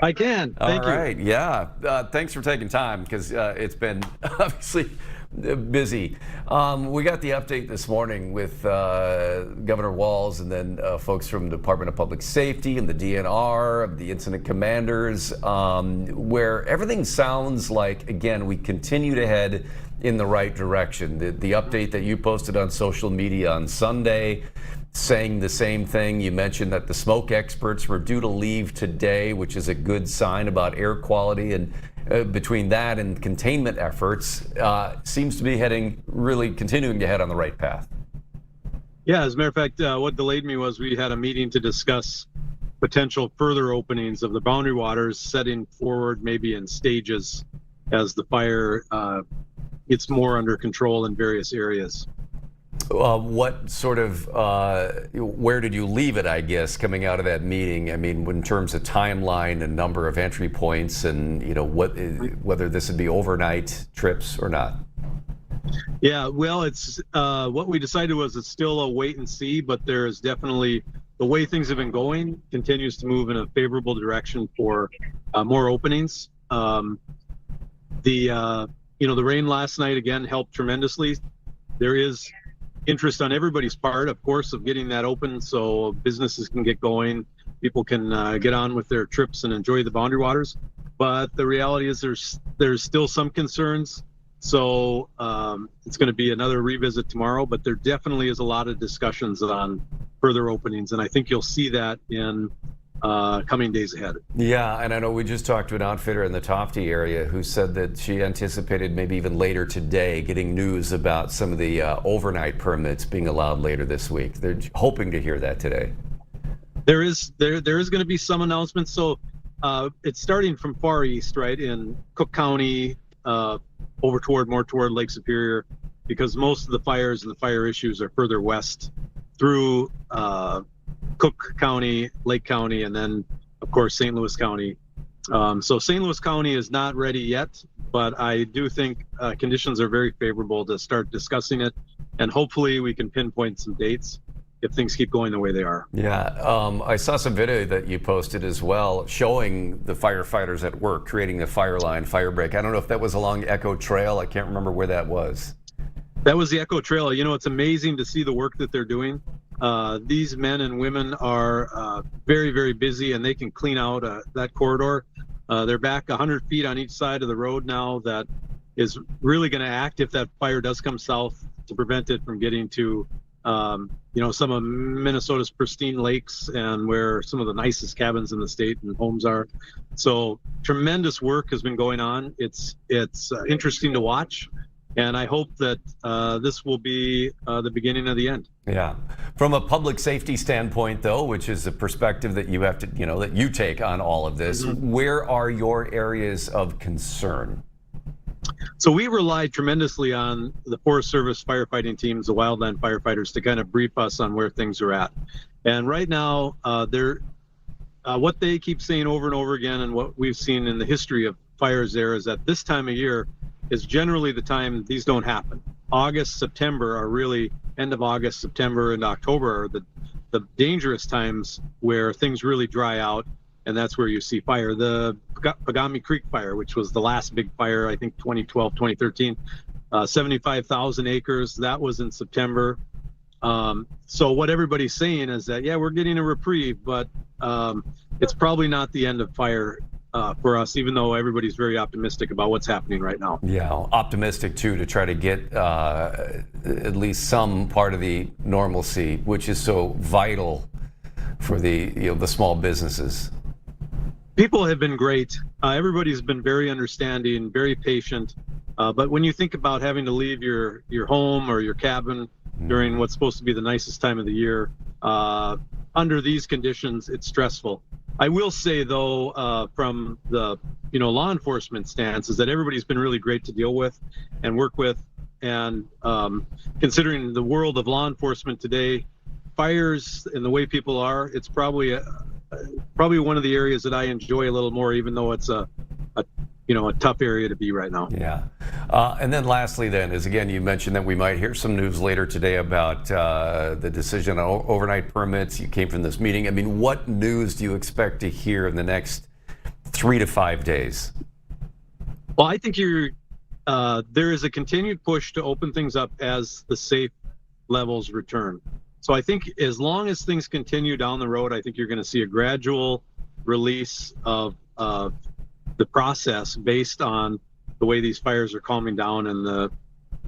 I can. All Thank you. right. Yeah. Thanks for taking time because it's been obviously busy. We got the update this morning with Governor Walz and then folks from the Department of Public Safety and the DNR, the incident commanders, where everything sounds like, again, we continue to head in the right direction. The update that you posted on social media on Sunday saying the same thing. You mentioned that the smoke experts were due to leave today, which is a good sign about air quality. And between that and containment efforts, seems to be continuing to head on the right path. Yeah, as a matter of fact, what delayed me was we had a meeting to discuss potential further openings of the boundary waters, setting forward maybe in stages as the fire gets more under control in various areas. What sort of, where did you leave it, I guess, coming out of that meeting? I mean, in terms of timeline and number of entry points and, whether this would be overnight trips or not? Yeah, well, it's what we decided was it's still a wait and see, but there is definitely, the way things have been going continues to move in a favorable direction for more openings. The rain last night, again, helped tremendously. There is interest on everybody's part, of course, of getting that open so businesses can get going, people can get on with their trips and enjoy the boundary waters. But the reality is there's still some concerns. So it's going to be another revisit tomorrow, but there definitely is a lot of discussions on further openings. And I think you'll see that in coming days ahead. Yeah, and I know we just talked to an outfitter in the Tofty area who said that she anticipated maybe even later today getting news about some of the overnight permits being allowed later this week. They're hoping to hear that today. There is going to be some announcements. So it's starting from far east, right, in Cook County, more toward Lake Superior, because most of the fires and the fire issues are further west through Cook County, Lake County, and then, of course, St. Louis County. So St. Louis County is not ready yet, but I do think conditions are very favorable to start discussing it, and hopefully we can pinpoint some dates if things keep going the way they are. Yeah, I saw some video that you posted as well showing the firefighters at work creating the fire line, fire break. I don't know if that was along Echo Trail. I can't remember where that was. That was the Echo Trail. It's amazing to see the work that they're doing. These men and women are very, very busy, and they can clean out that corridor. They're back 100 feet on each side of the road now. That is really going to act if that fire does come south to prevent it from getting to, some of Minnesota's pristine lakes and where some of the nicest cabins in the state and homes are. So tremendous work has been going on. It's interesting to watch. And I hope that this will be the beginning of the end. Yeah. From a public safety standpoint, though, which is a perspective that you have to, that you take on all of this, where are your areas of concern? So we rely tremendously on the Forest Service firefighting teams, the wildland firefighters, to kind of brief us on where things are at. And right now, what they keep saying over and over again, and what we've seen in the history of fires there, is that this time of year is generally the time these don't happen. August, September are really, end of August, September, and October are the dangerous times where things really dry out, and that's where you see fire. The Pagami Creek fire, which was the last big fire, I think 2012, 2013, 75,000 acres, that was in September. So what everybody's saying is that, yeah, we're getting a reprieve, but it's probably not the end of fire for us, even though everybody's very optimistic about what's happening right now. Yeah, optimistic too, to try to get at least some part of the normalcy, which is so vital for the small businesses. People have been great. Everybody's been very understanding, very patient. But when you think about having to leave your home or your cabin during what's supposed to be the nicest time of the year, under these conditions, it's stressful. I will say, though, from the law enforcement stance, is that everybody's been really great to deal with and work with. And considering the world of law enforcement today, fires and the way people are, it's probably one of the areas that I enjoy a little more, even though it's a tough area to be right now. Yeah. And then lastly then is, again, you mentioned that we might hear some news later today about the decision on overnight permits. You came from this meeting. I mean, what news do you expect to hear in the next 3 to 5 days? Well, I think there is a continued push to open things up as the safe levels return. So I think as long as things continue down the road, I think you're going to see a gradual release of the process based on the way these fires are calming down and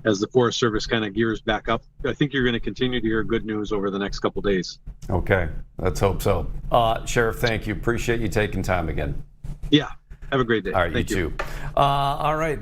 as the Forest Service kind of gears back up. I think you're going to continue to hear good news over the next couple days. Okay, let's hope so. Sheriff, thank you. Appreciate you taking time again. Yeah, have a great day. All right, Thank you too. All right.